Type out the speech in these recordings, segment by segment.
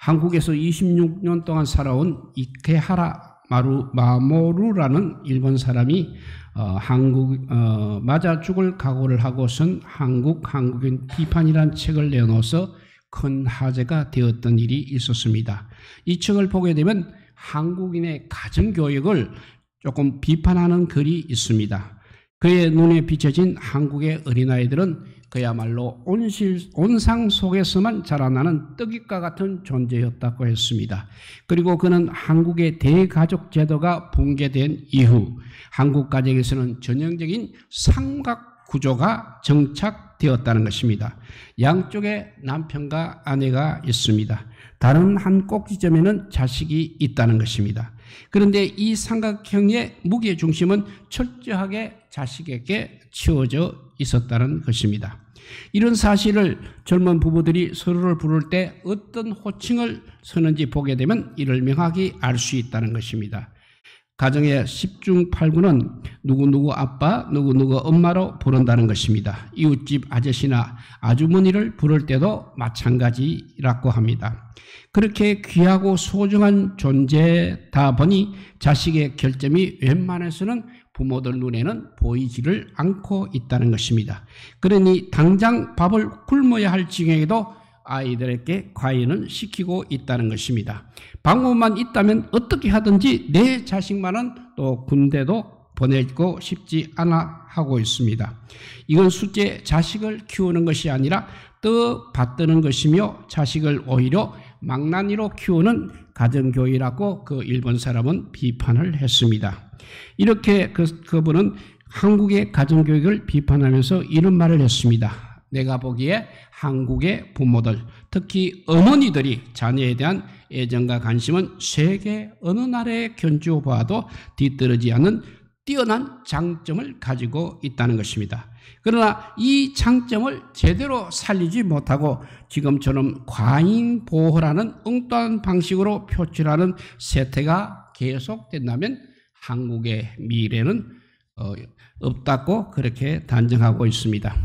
한국에서 26년 동안 살아온 이케하라 마모루라는 일본 사람이 맞아 죽을 각오를 하고선 한국인 비판이라는 책을 내놓아서 큰 화제가 되었던 일이 있었습니다. 이 책을 보게 되면 한국인의 가정교육을 조금 비판하는 글이 있습니다. 그의 눈에 비춰진 한국의 어린아이들은 그야말로 온상 속에서만 자라나는 떡잎과 같은 존재였다고 했습니다. 그리고 그는 한국의 대가족 제도가 붕괴된 이후 한국 가정에서는 전형적인 삼각 구조가 정착되었다는 것입니다. 양쪽에 남편과 아내가 있습니다. 다른 한 꼭지점에는 자식이 있다는 것입니다. 그런데 이 삼각형의 무게 중심은 철저하게 자식에게 치워져 있었다는 것입니다. 이런 사실을 젊은 부부들이 서로를 부를 때 어떤 호칭을 쓰는지 보게 되면 이를 명확히 알 수 있다는 것입니다. 가정의 10중 8구는 누구누구 아빠, 누구누구 엄마로 부른다는 것입니다. 이웃집 아저씨나 아주머니를 부를 때도 마찬가지라고 합니다. 그렇게 귀하고 소중한 존재다 보니 자식의 결점이 웬만해서는 부모들 눈에는 보이지를 않고 있다는 것입니다. 그러니 당장 밥을 굶어야 할 지경에도 아이들에게 과외는 시키고 있다는 것입니다. 방법만 있다면 어떻게 하든지 내 자식만은 또 군대도 보내고 싶지 않아 하고 있습니다. 이건 숫째 자식을 키우는 것이 아니라 떠 받드는 것이며 자식을 오히려 망나니로 키우는 가정교육이라고 그 일본 사람은 비판을 했습니다. 이렇게 그분은 한국의 가정교육을 비판하면서 이런 말을 했습니다. 내가 보기에 한국의 부모들, 특히 어머니들이 자녀에 대한 애정과 관심은 세계 어느 나라에 견주어 봐도 뒤떨어지지 않는 뛰어난 장점을 가지고 있다는 것입니다. 그러나 이 장점을 제대로 살리지 못하고 지금처럼 과잉 보호라는 엉뚱한 방식으로 표출하는 세태가 계속된다면 한국의 미래는 없다고 그렇게 단정하고 있습니다.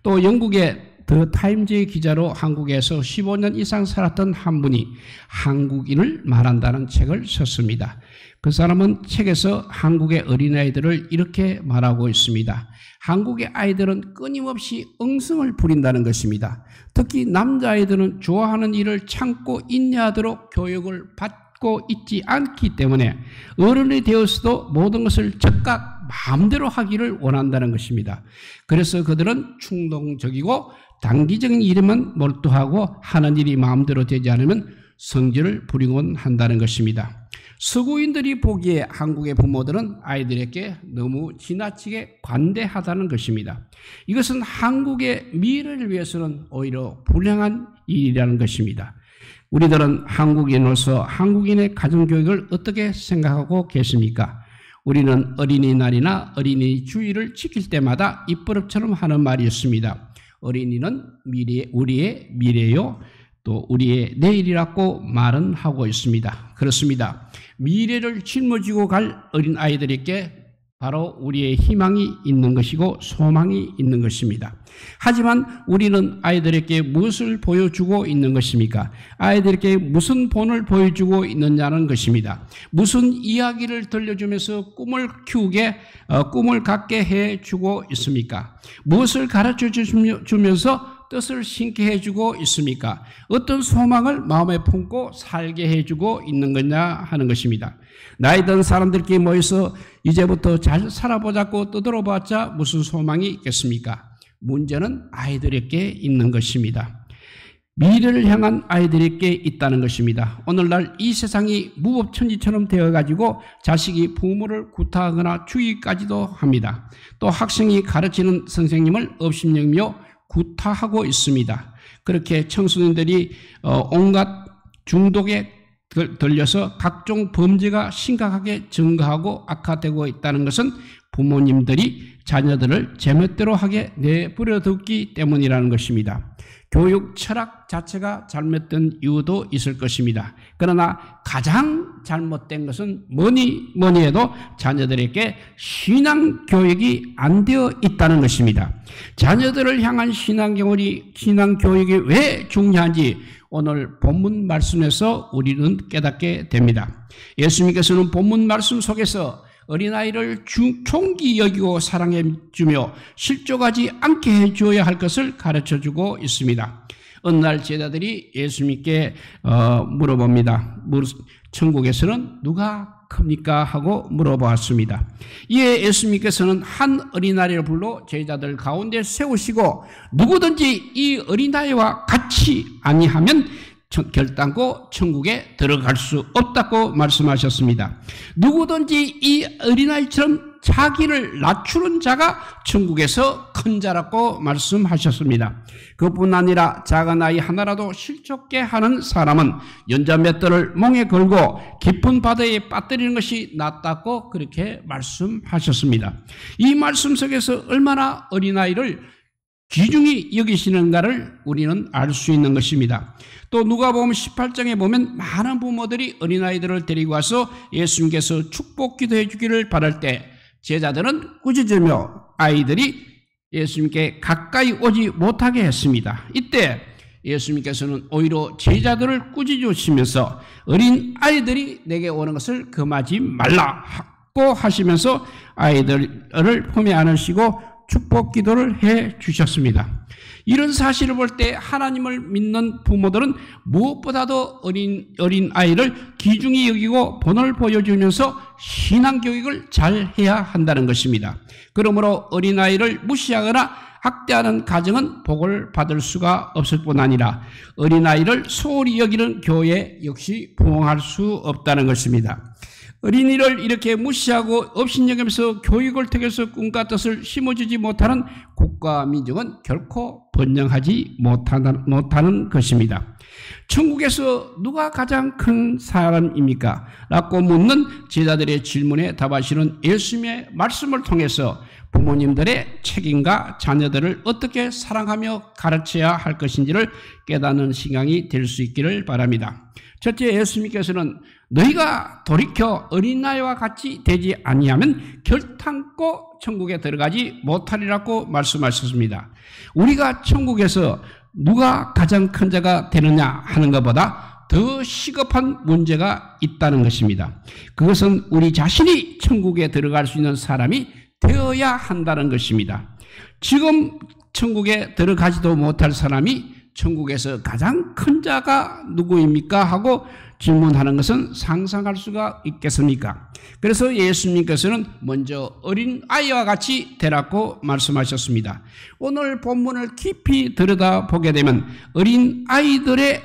또 영국의 더 타임즈의 기자로 한국에서 15년 이상 살았던 한 분이 한국인을 말한다는 책을 썼습니다. 그 사람은 책에서 한국의 어린아이들을 이렇게 말하고 있습니다. 한국의 아이들은 끊임없이 엉성을 부린다는 것입니다. 특히 남자아이들은 좋아하는 일을 참고 인내하도록 교육을 받고 있지 않기 때문에 어른이 되었어도 모든 것을 즉각 마음대로 하기를 원한다는 것입니다. 그래서 그들은 충동적이고 단기적인 일에만 몰두하고 하는 일이 마음대로 되지 않으면 성질을 부리곤 한다는 것입니다. 서구인들이 보기에 한국의 부모들은 아이들에게 너무 지나치게 관대하다는 것입니다. 이것은 한국의 미래를 위해서는 오히려 불행한 일이라는 것입니다. 우리들은 한국인으로서 한국인의 가정교육을 어떻게 생각하고 계십니까? 우리는 어린이날이나 어린이 주일을 지킬 때마다 입버릇처럼 하는 말이 있습니다. 어린이는 우리의 미래요, 또 우리의 내일이라고 말은 하고 있습니다. 그렇습니다. 미래를 짊어지고 갈 어린 아이들에게 바로 우리의 희망이 있는 것이고 소망이 있는 것입니다. 하지만 우리는 아이들에게 무엇을 보여주고 있는 것입니까? 아이들에게 무슨 본을 보여주고 있느냐는 것입니다. 무슨 이야기를 들려주면서 꿈을 갖게 해주고 있습니까? 무엇을 가르쳐 주면서 뜻을 심게 해주고 있습니까? 어떤 소망을 마음에 품고 살게 해주고 있는 거냐 하는 것입니다. 나이 든 사람들끼리 모여서 이제부터 잘 살아보자고 떠들어봤자 무슨 소망이 있겠습니까? 문제는 아이들에게 있는 것입니다. 미래를 향한 아이들에게 있다는 것입니다. 오늘날 이 세상이 무법천지처럼 되어가지고 자식이 부모를 구타하거나 죽이기까지도 합니다. 또 학생이 가르치는 선생님을 업신여기며 구타하고 있습니다. 그렇게 청소년들이 온갖 중독에 들려서 각종 범죄가 심각하게 증가하고 악화되고 있다는 것은 부모님들이 자녀들을 제멋대로 하게 내버려두기 때문이라는 것입니다. 교육 철학 자체가 잘못된 이유도 있을 것입니다. 그러나 가장 잘못된 것은 뭐니 해도 자녀들에게 신앙 교육이 안 되어 있다는 것입니다. 자녀들을 향한 신앙 교육이 왜 중요한지 오늘 본문 말씀에서 우리는 깨닫게 됩니다. 예수님께서는 본문 말씀 속에서 어린아이를 존귀 여기고 사랑해 주며 실족하지 않게 해주어야 할 것을 가르쳐주고 있습니다. 어느 날 제자들이 예수님께 물어봅니다. 천국에서는 누가 큽니까? 하고 물어보았습니다. 이에 예수님께서는 한 어린아이를 불러 제자들 가운데 세우시고 누구든지 이 어린아이와 같이 아니하면 결단코 천국에 들어갈 수 없다고 말씀하셨습니다. 누구든지 이 어린아이처럼 자기를 낮추는 자가 천국에서 큰 자라고 말씀하셨습니다. 그뿐 아니라 작은 아이 하나라도 실족게 하는 사람은 연자 맷돌을 몽에 걸고 깊은 바다에 빠뜨리는 것이 낫다고 그렇게 말씀하셨습니다. 이 말씀 속에서 얼마나 어린아이를 귀중히 여기시는가를 우리는 알 수 있는 것입니다. 또 누가복음 18장에 보면 많은 부모들이 어린아이들을 데리고 와서 예수님께서 축복 기도해 주기를 바랄 때 제자들은 꾸짖으며 아이들이 예수님께 가까이 오지 못하게 했습니다. 이때 예수님께서는 오히려 제자들을 꾸짖으시면서 어린 아이들이 내게 오는 것을 금하지 말라고 하시면서 아이들을 품에 안으시고 축복 기도를 해 주셨습니다. 이런 사실을 볼 때 하나님을 믿는 부모들은 무엇보다도 어린 아이를 귀중히 여기고 본을 보여주면서 신앙교육을 잘 해야 한다는 것입니다. 그러므로 어린 아이를 무시하거나 학대하는 가정은 복을 받을 수가 없을 뿐 아니라 어린 아이를 소홀히 여기는 교회 역시 부흥할 수 없다는 것입니다. 어린이를 이렇게 무시하고 업신여기면서 교육을 통해서 꿈과 뜻을 심어주지 못하는 국가 민족은 결코 번영하지 못하는 것입니다. 천국에서 누가 가장 큰 사람입니까? 라고 묻는 제자들의 질문에 답하시는 예수님의 말씀을 통해서 부모님들의 책임과 자녀들을 어떻게 사랑하며 가르쳐야 할 것인지를 깨닫는 시간이 될 수 있기를 바랍니다. 첫째, 예수님께서는 너희가 돌이켜 어린아이와 같이 되지 아니하면 결탄코 천국에 들어가지 못하리라고 말씀하셨습니다. 우리가 천국에서 누가 가장 큰 자가 되느냐 하는 것보다 더 시급한 문제가 있다는 것입니다. 그것은 우리 자신이 천국에 들어갈 수 있는 사람이 되어야 한다는 것입니다. 지금 천국에 들어가지도 못할 사람이 천국에서 가장 큰 자가 누구입니까? 하고 질문하는 것은 상상할 수가 있겠습니까? 그래서 예수님께서는 먼저 어린 아이와 같이 되라고 말씀하셨습니다. 오늘 본문을 깊이 들여다보게 되면 어린 아이들의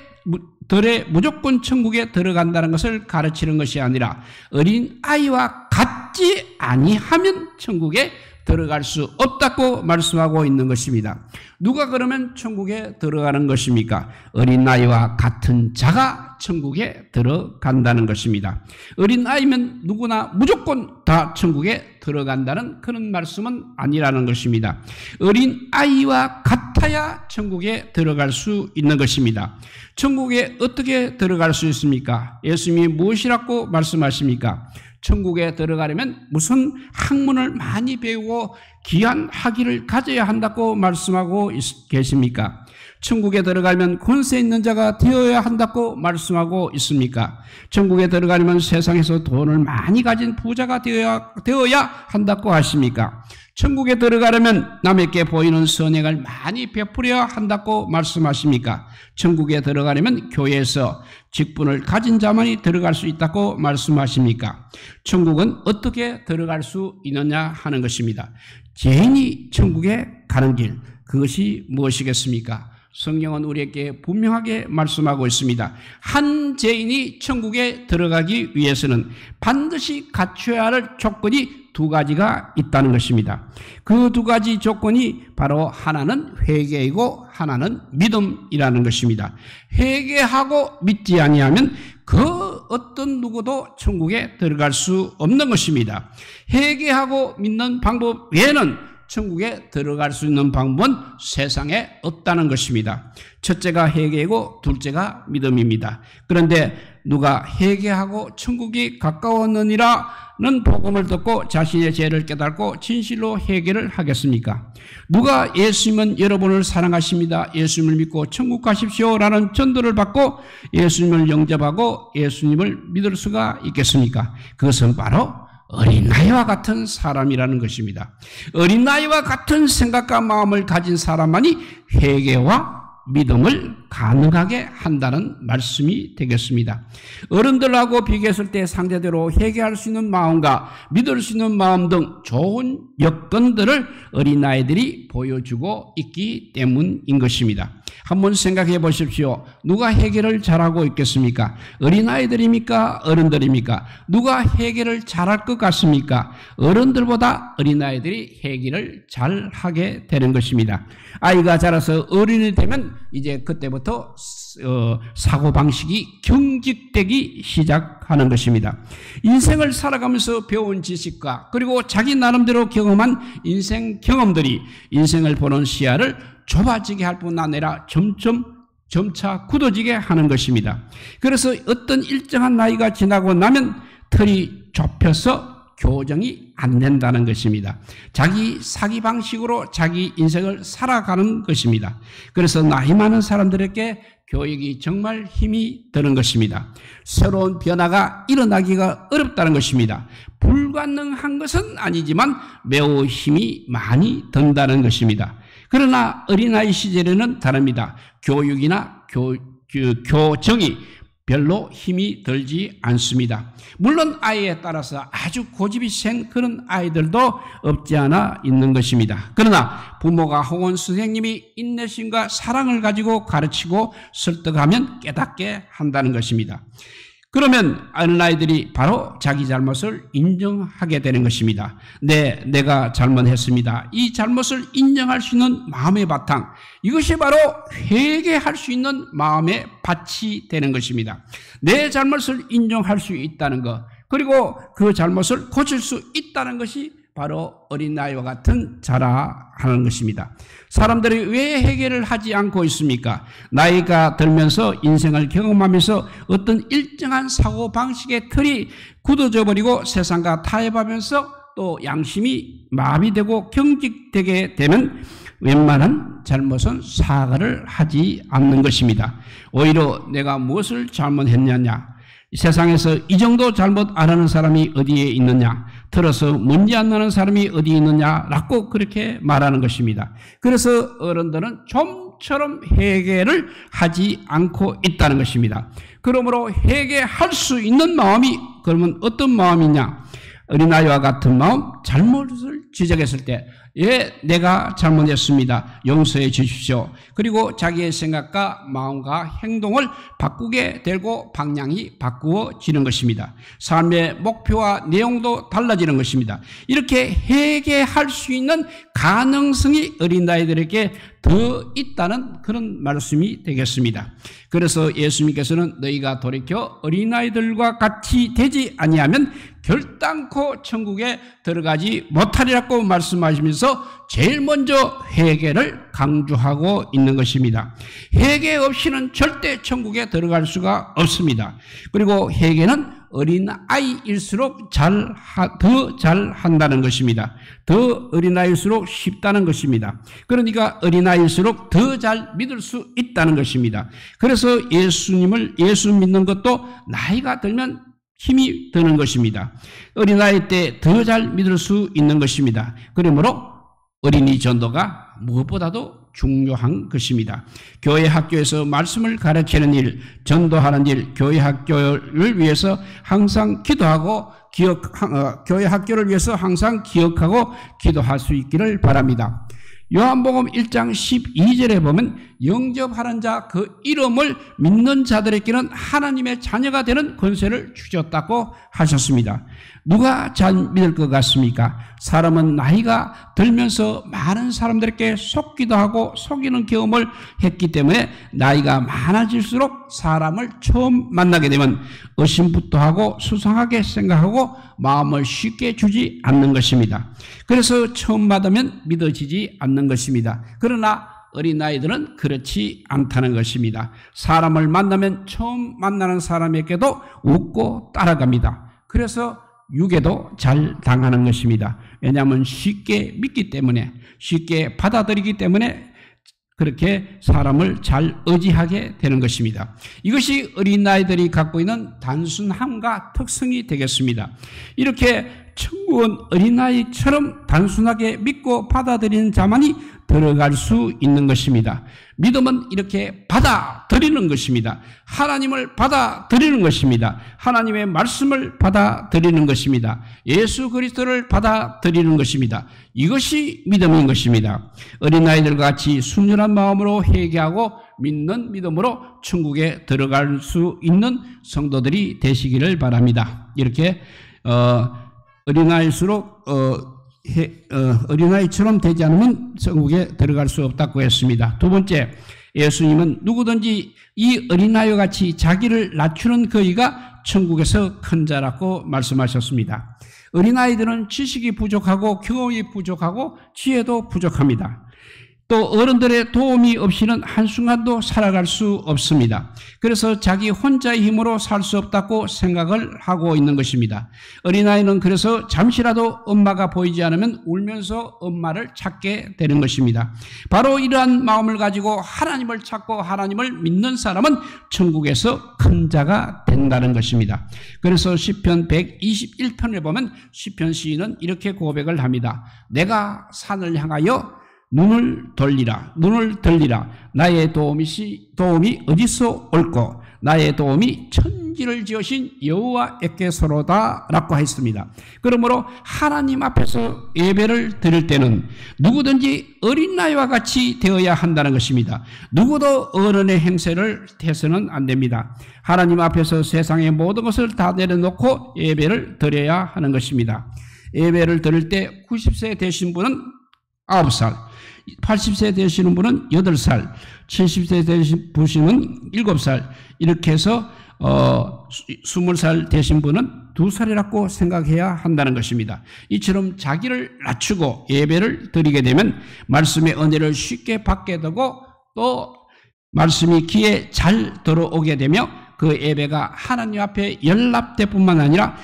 무조건 천국에 들어간다는 것을 가르치는 것이 아니라 어린 아이와 같지 아니하면 천국에 들어갈 수 없다고 말씀하고 있는 것입니다. 누가 그러면 천국에 들어가는 것입니까? 어린아이와 같은 자가 천국에 들어간다는 것입니다. 어린아이면 누구나 무조건 다 천국에 들어간다는 그런 말씀은 아니라는 것입니다. 어린아이와 같아야 천국에 들어갈 수 있는 것입니다. 천국에 어떻게 들어갈 수 있습니까? 예수님이 무엇이라고 말씀하십니까? 천국에 들어가려면 무슨 학문을 많이 배우고 귀한 학위를 가져야 한다고 말씀하고 계십니까? 천국에 들어가려면 권세 있는 자가 되어야 한다고 말씀하고 있습니까? 천국에 들어가려면 세상에서 돈을 많이 가진 부자가 되어야 한다고 하십니까? 천국에 들어가려면 남에게 보이는 선행을 많이 베풀어야 한다고 말씀하십니까? 천국에 들어가려면 교회에서 직분을 가진 자만이 들어갈 수 있다고 말씀하십니까? 천국은 어떻게 들어갈 수 있느냐 하는 것입니다. 죄인이 천국에 가는 길, 그것이 무엇이겠습니까? 성경은 우리에게 분명하게 말씀하고 있습니다. 한 죄인이 천국에 들어가기 위해서는 반드시 갖춰야 할 조건이 두 가지가 있다는 것입니다. 그 두 가지 조건이 바로 하나는 회개이고 하나는 믿음이라는 것입니다. 회개하고 믿지 아니하면 그 어떤 누구도 천국에 들어갈 수 없는 것입니다. 회개하고 믿는 방법 외에는 천국에 들어갈 수 있는 방법은 세상에 없다는 것입니다. 첫째가 회개이고 둘째가 믿음입니다. 그런데 누가 회개하고 천국이 가까웠느니라는 복음을 듣고 자신의 죄를 깨닫고 진실로 회개를 하겠습니까? 누가 예수님은 여러분을 사랑하십니다. 예수님을 믿고 천국 가십시오라는 전도를 받고 예수님을 영접하고 예수님을 믿을 수가 있겠습니까? 그것은 바로 어린아이와 같은 사람이라는 것입니다. 어린아이와 같은 생각과 마음을 가진 사람만이 회개와 믿음을 가능하게 한다는 말씀이 되겠습니다. 어른들하고 비교했을 때 상대적으로 회개할 수 있는 마음과 믿을 수 있는 마음 등 좋은 여건들을 어린아이들이 보여주고 있기 때문인 것입니다. 한번 생각해 보십시오. 누가 회개를 잘하고 있겠습니까? 어린아이들입니까? 어른들입니까? 누가 회개를 잘할 것 같습니까? 어른들보다 어린아이들이 회개를 잘하게 되는 것입니다. 아이가 자라서 어른이 되면 이제 그때부터 사고방식이 경직되기 시작하는 것입니다. 인생을 살아가면서 배운 지식과 그리고 자기 나름대로 경험한 인생 경험들이 인생을 보는 시야를 좁아지게 할 뿐 아니라 점차 굳어지게 하는 것입니다. 그래서 어떤 일정한 나이가 지나고 나면 틀이 좁혀서 교정이 안 된다는 것입니다. 자기 사기 방식으로 자기 인생을 살아가는 것입니다. 그래서 나이 많은 사람들에게 교육이 정말 힘이 드는 것입니다. 새로운 변화가 일어나기가 어렵다는 것입니다. 불가능한 것은 아니지만 매우 힘이 많이 든다는 것입니다. 그러나 어린아이 시절에는 다릅니다. 교육이나 교정이 별로 힘이 들지 않습니다. 물론 아이에 따라서 아주 고집이 센 그런 아이들도 없지 않아 있는 것입니다. 그러나 부모가 혹은 선생님이 인내심과 사랑을 가지고 가르치고 설득하면 깨닫게 한다는 것입니다. 그러면 어린아이들이 바로 자기 잘못을 인정하게 되는 것입니다. 내가 잘못했습니다. 이 잘못을 인정할 수 있는 마음의 바탕, 이것이 바로 회개할 수 있는 마음의 밭이 되는 것입니다. 내 잘못을 인정할 수 있다는 것, 그리고 그 잘못을 고칠 수 있다는 것이 바로 어린아이와 같은 자라하는 것입니다. 사람들이 왜 회개를 하지 않고 있습니까? 나이가 들면서 인생을 경험하면서 어떤 일정한 사고방식의 틀이 굳어져 버리고 세상과 타협하면서 또 양심이 마비되고 경직되게 되면 웬만한 잘못은 사과를 하지 않는 것입니다. 오히려 내가 무엇을 잘못했느냐, 세상에서 이 정도 잘못 안 하는 사람이 어디에 있느냐, 들어서 문제 안 나는 사람이 어디에 있느냐라고 그렇게 말하는 것입니다. 그래서 어른들은 좀처럼 회개를 하지 않고 있다는 것입니다. 그러므로 회개할 수 있는 마음이 그러면 어떤 마음이냐? 어린아이와 같은 마음, 잘못을 지적했을 때 내가 잘못했습니다. 용서해 주십시오. 그리고 자기의 생각과 마음과 행동을 바꾸게 되고 방향이 바꾸어지는 것입니다. 삶의 목표와 내용도 달라지는 것입니다. 이렇게 회개할 수 있는 가능성이 어린아이들에게 더 있다는 그런 말씀이 되겠습니다. 그래서 예수님께서는 너희가 돌이켜 어린아이들과 같이 되지 아니하면 결단코 천국에 들어가지 못하리라고 말씀하시면서 제일 먼저 회개를 강조하고 있는 것입니다. 회개 없이는 절대 천국에 들어갈 수가 없습니다. 그리고 회개는 어린아이일수록 더 잘한다는 것입니다. 더 어린아이일수록 쉽다는 것입니다. 그러니까 어린아이일수록 더 잘 믿을 수 있다는 것입니다. 그래서 예수 믿는 것도 나이가 들면 힘이 드는 것입니다. 어린아이 때 더 잘 믿을 수 있는 것입니다. 그러므로 어린이 전도가 무엇보다도 중요한 것입니다. 교회 학교에서 말씀을 가르치는 일, 전도하는 일, 교회 학교를 위해서 항상 기도하고 교회 학교를 위해서 항상 기억하고 기도할 수 있기를 바랍니다. 요한복음 1장 12절에 보면 영접하는 자 그 이름을 믿는 자들에게는 하나님의 자녀가 되는 권세를 주셨다고 하셨습니다. 누가 잘 믿을 것 같습니까? 사람은 나이가 들면서 많은 사람들에게 속기도 하고 속이는 경험을 했기 때문에 나이가 많아질수록 사람을 처음 만나게 되면 의심부터 하고 수상하게 생각하고 마음을 쉽게 주지 않는 것입니다. 그래서 처음 받으면 믿어지지 않는 것입니다. 그러나 어린아이들은 그렇지 않다는 것입니다. 사람을 만나면 처음 만나는 사람에게도 웃고 따라갑니다. 그래서 유괴도 잘 당하는 것입니다. 왜냐하면 쉽게 믿기 때문에, 쉽게 받아들이기 때문에 그렇게 사람을 잘 의지하게 되는 것입니다. 이것이 어린아이들이 갖고 있는 단순함과 특성이 되겠습니다. 이렇게 천국은 어린아이처럼 단순하게 믿고 받아들이는 자만이 들어갈 수 있는 것입니다. 믿음은 이렇게 받아들이는 것입니다. 하나님을 받아들이는 것입니다. 하나님의 말씀을 받아들이는 것입니다. 예수 그리스도를 받아들이는 것입니다. 이것이 믿음인 것입니다. 어린아이들과 같이 순전한 마음으로 회개하고 믿는 믿음으로 천국에 들어갈 수 있는 성도들이 되시기를 바랍니다. 이렇게 어린아이일수록 어린아이처럼 되지 않으면 천국에 들어갈 수 없다고 했습니다. 두 번째, 예수님은 누구든지 이 어린아이와 같이 자기를 낮추는 그이가 천국에서 큰 자라고 말씀하셨습니다. 어린아이들은 지식이 부족하고 경험이 부족하고 지혜도 부족합니다. 또 어른들의 도움이 없이는 한순간도 살아갈 수 없습니다. 그래서 자기 혼자의 힘으로 살 수 없다고 생각을 하고 있는 것입니다. 어린아이는 그래서 잠시라도 엄마가 보이지 않으면 울면서 엄마를 찾게 되는 것입니다. 바로 이러한 마음을 가지고 하나님을 찾고 하나님을 믿는 사람은 천국에서 큰 자가 된다는 것입니다. 그래서 시편 121편을 보면 시편 시인은 이렇게 고백을 합니다. 내가 산을 향하여 눈을 돌리라. 나의 도움이 어디서 올꼬? 나의 도움이 천지를 지으신 여호와께서로다 라고 했습니다. 그러므로 하나님 앞에서 예배를 드릴 때는 누구든지 어린아이와 같이 되어야 한다는 것입니다. 누구도 어른의 행세를 해서는 안 됩니다. 하나님 앞에서 세상의 모든 것을 다 내려놓고 예배를 드려야 하는 것입니다. 예배를 드릴 때 90세 되신 분은 9살, 80세 되시는 분은 8살, 70세 되신 분은 7살, 이렇게 해서 20살 되신 분은 2살이라고 생각해야 한다는 것입니다. 이처럼 자기를 낮추고 예배를 드리게 되면 말씀의 은혜를 쉽게 받게 되고 또 말씀이 귀에 잘 들어오게 되며 그 예배가 하나님 앞에 연락될 뿐만 아니라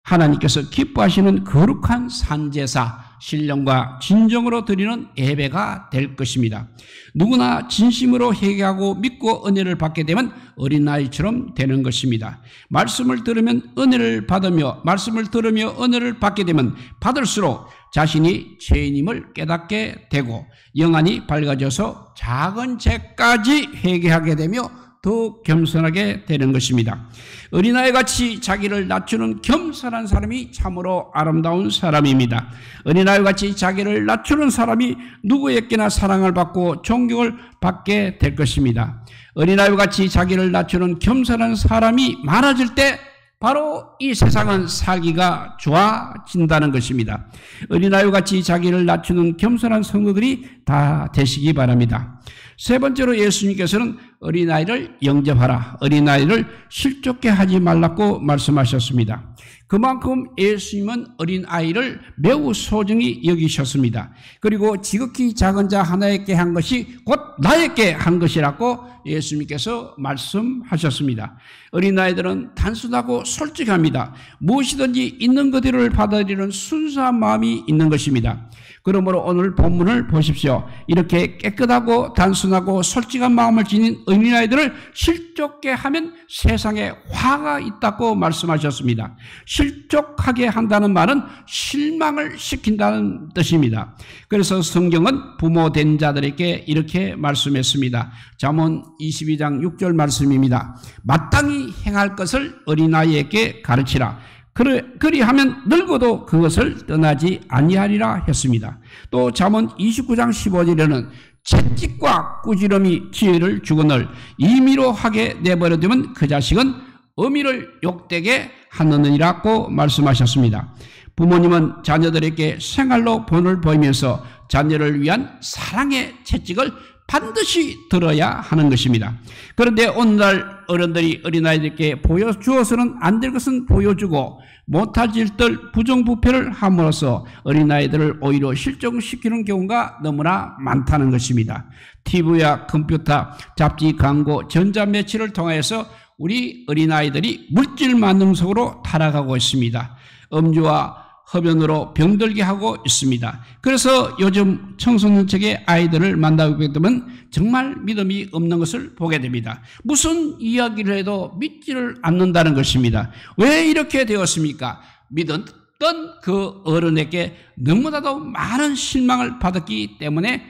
하나님께서 기뻐하시는 거룩한 산제사, 신령과 진정으로 드리는 예배가 될 것입니다. 누구나 진심으로 회개하고 믿고 은혜를 받게 되면 어린아이처럼 되는 것입니다. 말씀을 들으면 은혜를 받으며 말씀을 들으며 은혜를 받게 되면 받을수록 자신이 죄인임을 깨닫게 되고 영안이 밝아져서 작은 죄까지 회개하게 되며 더 겸손하게 되는 것입니다. 어린아이같이 자기를 낮추는 겸손한 사람이 참으로 아름다운 사람입니다. 어린아이같이 자기를 낮추는 사람이 누구에게나 사랑을 받고 존경을 받게 될 것입니다. 어린아이같이 자기를 낮추는 겸손한 사람이 많아질 때 바로 이 세상은 살기가 좋아진다는 것입니다. 어린아이같이 자기를 낮추는 겸손한 성도들이 다 되시기 바랍니다. 세 번째로 예수님께서는 어린아이를 영접하라, 어린아이를 실족게 하지 말라고 말씀하셨습니다. 그만큼 예수님은 어린아이를 매우 소중히 여기셨습니다. 그리고 지극히 작은 자 하나에게 한 것이 곧 나에게 한 것이라고 예수님께서 말씀하셨습니다. 어린아이들은 단순하고 솔직합니다. 무엇이든지 있는 그대로를 받아들이는 순수한 마음이 있는 것입니다. 그러므로 오늘 본문을 보십시오. 이렇게 깨끗하고 단순하고 솔직한 마음을 지닌 어린아이들을 실족게 하면 세상에 화가 있다고 말씀하셨습니다. 실족하게 한다는 말은 실망을 시킨다는 뜻입니다. 그래서 성경은 부모된 자들에게 이렇게 말씀했습니다. 잠언 22장 6절 말씀입니다. 마땅히 행할 것을 어린아이에게 가르치라. 그리하면 늙어도 그것을 떠나지 아니하리라 했습니다. 또 잠언 29장 15절에는 채찍과 꾸지람이 지혜를 주거늘 임의로 하게 내버려두면 그 자식은 어미를 욕되게 하느니라고 말씀하셨습니다. 부모님은 자녀들에게 생활로 본을 보이면서 자녀를 위한 사랑의 채찍을 반드시 들어야 하는 것입니다. 그런데 오늘날 어른들이 어린아이들에게 보여주어서는 안 될 것은 보여주고 못할 짓들 부정부패를 함으로써 어린아이들을 오히려 실종시키는 경우가 너무나 많다는 것입니다. TV와 컴퓨터, 잡지, 광고, 전자매체를 통해서 우리 어린아이들이 물질 만능 속으로 타락하고 있습니다. 음주와 흡연으로 병들게 하고 있습니다. 그래서 요즘 청소년층의 아이들을 만나게 되면 정말 믿음이 없는 것을 보게 됩니다. 무슨 이야기를 해도 믿지를 않는다는 것입니다. 왜 이렇게 되었습니까? 믿었던 그 어른에게 너무나도 많은 실망을 받았기 때문에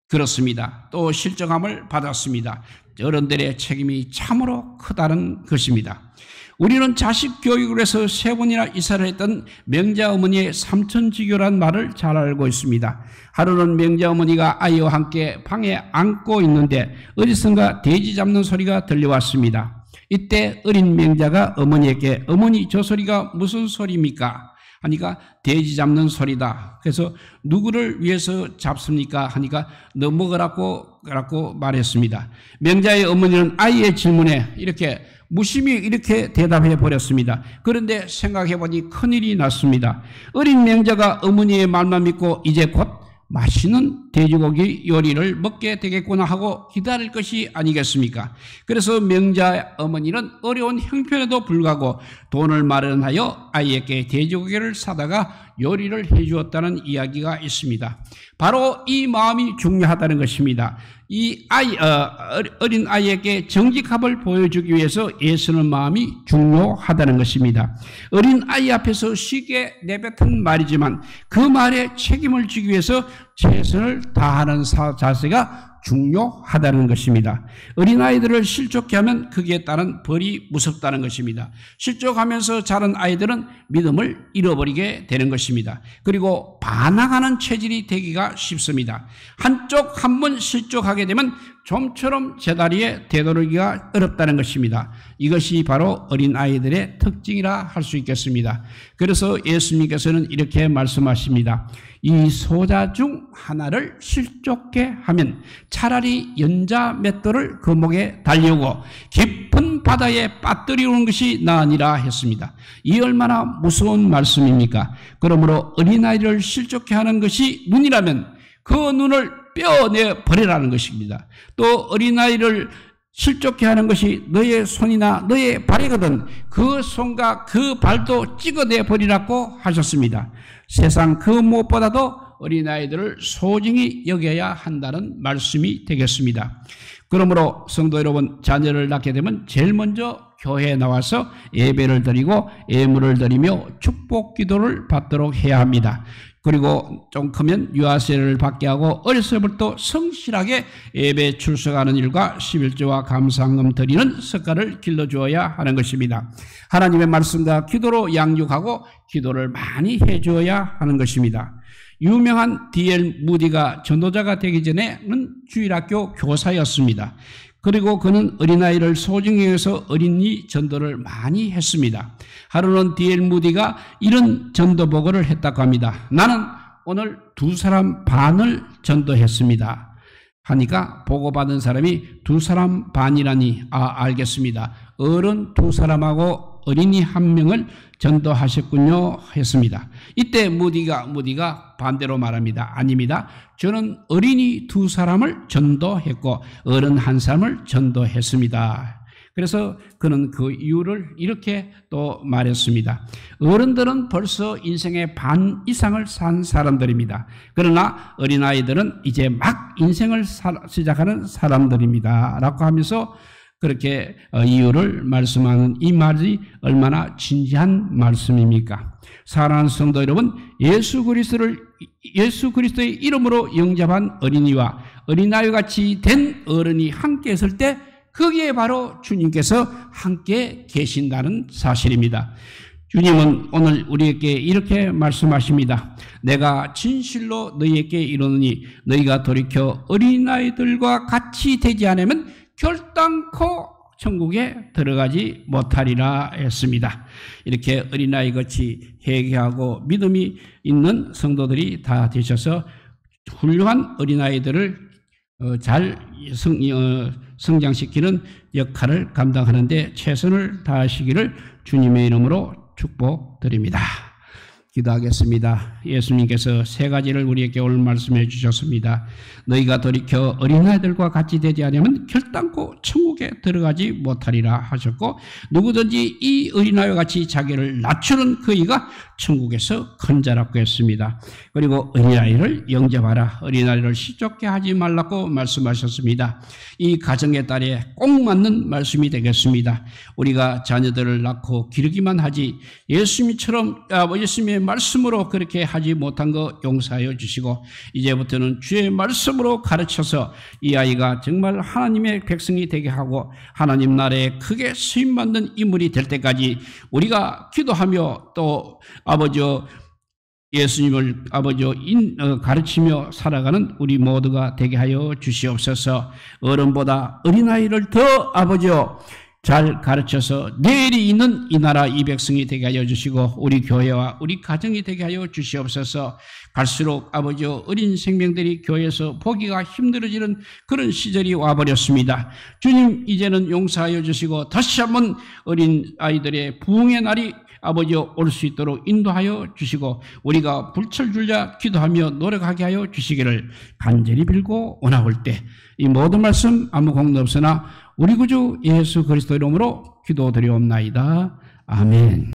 그렇습니다. 또 실정함을 받았습니다. 어른들의 책임이 참으로 크다는 것입니다. 우리는 자식 교육을 해서 3번이나 이사를 했던 명자 어머니의 삼천지교란 말을 잘 알고 있습니다. 하루는 명자 어머니가 아이와 함께 방에 앉고 있는데 어디선가 돼지 잡는 소리가 들려왔습니다. 이때 어린 명자가 어머니에게 어머니 저 소리가 무슨 소리입니까? 하니까 돼지 잡는 소리다. 그래서 누구를 위해서 잡습니까? 하니까 너 먹으라고 말했습니다. 명자의 어머니는 아이의 질문에 이렇게 무심히 이렇게 대답해 버렸습니다. 그런데 생각해 보니 큰일이 났습니다. 어린 명자가 어머니의 말만 믿고 이제 곧 맛있는 돼지고기 요리를 먹게 되겠구나 하고 기다릴 것이 아니겠습니까? 그래서 명자 어머니는 어려운 형편에도 불구하고 돈을 마련하여 아이에게 돼지고기를 사다가 요리를 해 주었다는 이야기가 있습니다. 바로 이 마음이 중요하다는 것입니다. 이 어린 아이에게 정직함을 보여주기 위해서 애쓰는 마음이 중요하다는 것입니다. 어린 아이 앞에서 쉽게 내뱉은 말이지만 그 말에 책임을 지기 위해서 최선을 다하는 자세가 중요하다는 것입니다. 어린아이들을 실족케 하면 거기에 따른 벌이 무섭다는 것입니다. 실족하면서 자란 아이들은 믿음을 잃어버리게 되는 것입니다. 그리고 반항하는 체질이 되기가 쉽습니다. 한쪽 한 번 실족하게 되면 좀처럼 제다리에 되돌리기가 어렵다는 것입니다. 이것이 바로 어린아이들의 특징이라 할 수 있겠습니다. 그래서 예수님께서는 이렇게 말씀하십니다. 이 소자 중 하나를 실족케 하면 차라리 연자 맷돌을 그 목에 달리우고 깊은 바다에 빠뜨리우는 것이 나으니라 했습니다. 이 얼마나 무서운 말씀입니까? 그러므로 어린아이를 실족케 하는 것이 눈이라면 그 눈을 떼어내 버리라는 것입니다. 또 어린아이를 실족케 하는 것이 너의 손이나 너의 발이거든 그 손과 그 발도 찍어내 버리라고 하셨습니다. 세상 그 무엇보다도 어린아이들을 소중히 여겨야 한다는 말씀이 되겠습니다. 그러므로 성도 여러분, 자녀를 낳게 되면 제일 먼저 교회에 나와서 예배를 드리고 예물을 드리며 축복 기도를 받도록 해야 합니다. 그리고 좀 크면 유아세를 받게 하고 어렸을 때부터 성실하게 예배 출석하는 일과 11조와 감사헌금 드리는 습관을 길러주어야 하는 것입니다. 하나님의 말씀과 기도로 양육하고 기도를 많이 해주어야 하는 것입니다. 유명한 D.L. 무디가 전도자가 되기 전에는 주일학교 교사였습니다. 그리고 그는 어린아이를 소중히 여겨서 어린이 전도를 많이 했습니다. 하루는 D.L. 무디가 이런 전도 보고를 했다고 합니다. 나는 오늘 2사람 반을 전도했습니다. 하니까 보고받은 사람이 2사람 반이라니 알겠습니다. 어른 2사람하고 어린이 1명을 전도하셨군요 했습니다. 이때 무디가 반대로 말합니다. 아닙니다. 저는 어린이 2사람을 전도했고 어른 1사람을 전도했습니다. 그래서 그는 그 이유를 이렇게 또 말했습니다. 어른들은 벌써 인생의 반 이상을 산 사람들입니다. 그러나 어린아이들은 이제 막 인생을 시작하는 사람들입니다. 라고 하면서 그렇게 이유를 말씀하는 이 말이 얼마나 진지한 말씀입니까? 사랑하는 성도 여러분, 예수 그리스도의 이름으로 영접한 어린이와 어린아이와 같이 된 어른이 함께 있을 때 거기에 바로 주님께서 함께 계신다는 사실입니다. 주님은 오늘 우리에게 이렇게 말씀하십니다. 내가 진실로 너희에게 이르노니 너희가 돌이켜 어린아이들과 같이 되지 않으면 결단코 천국에 들어가지 못하리라 했습니다. 이렇게 어린아이같이 회개하고 믿음이 있는 성도들이 다 되셔서 훌륭한 어린아이들을 잘 성장시키는 역할을 감당하는 데 최선을 다하시기를 주님의 이름으로 축복드립니다. 기도하겠습니다. 예수님께서 세 가지를 우리에게 오늘 말씀해 주셨습니다. 너희가 돌이켜 어린아이들과 같이 되지 않으면 결단코 천국에 들어가지 못하리라 하셨고, 누구든지 이 어린아이와 같이 자기를 낮추는 그이가 천국에서 큰 자라고 했습니다. 그리고 어린아이를 영접하라, 어린아이를 시족게 하지 말라고 말씀하셨습니다. 이 가정의 딸에 꼭 맞는 말씀이 되겠습니다. 우리가 자녀들을 낳고 기르기만 하지 예수님처럼 예수님의 말씀으로 그렇게 하지 못한 거 용서하여 주시고, 이제부터는 주의 말씀으로 가르쳐서 이 아이가 정말 하나님의 백성이 되게 하고 하나님 나라에 크게 쓰임받는 인물이 될 때까지 우리가 기도하며 또 예수님을 가르치며 살아가는 우리 모두가 되게 하여 주시옵소서. 어른보다 어린아이를 더 잘 가르쳐서 내일이 있는 이 나라 이 백성이 되게 하여 주시고 우리 교회와 우리 가정이 되게 하여 주시옵소서. 갈수록 어린 생명들이 교회에서 보기가 힘들어지는 그런 시절이 와버렸습니다. 주님, 이제는 용서하여 주시고 다시 한번 어린 아이들의 부흥의 날이 올 수 있도록 인도하여 주시고 우리가 불철주야 기도하며 노력하게 하여 주시기를 간절히 빌고 원하올 때 이 모든 말씀 아무 공도 없으나 우리 구주 예수 그리스도 이름으로 기도드리옵나이다. 아멘.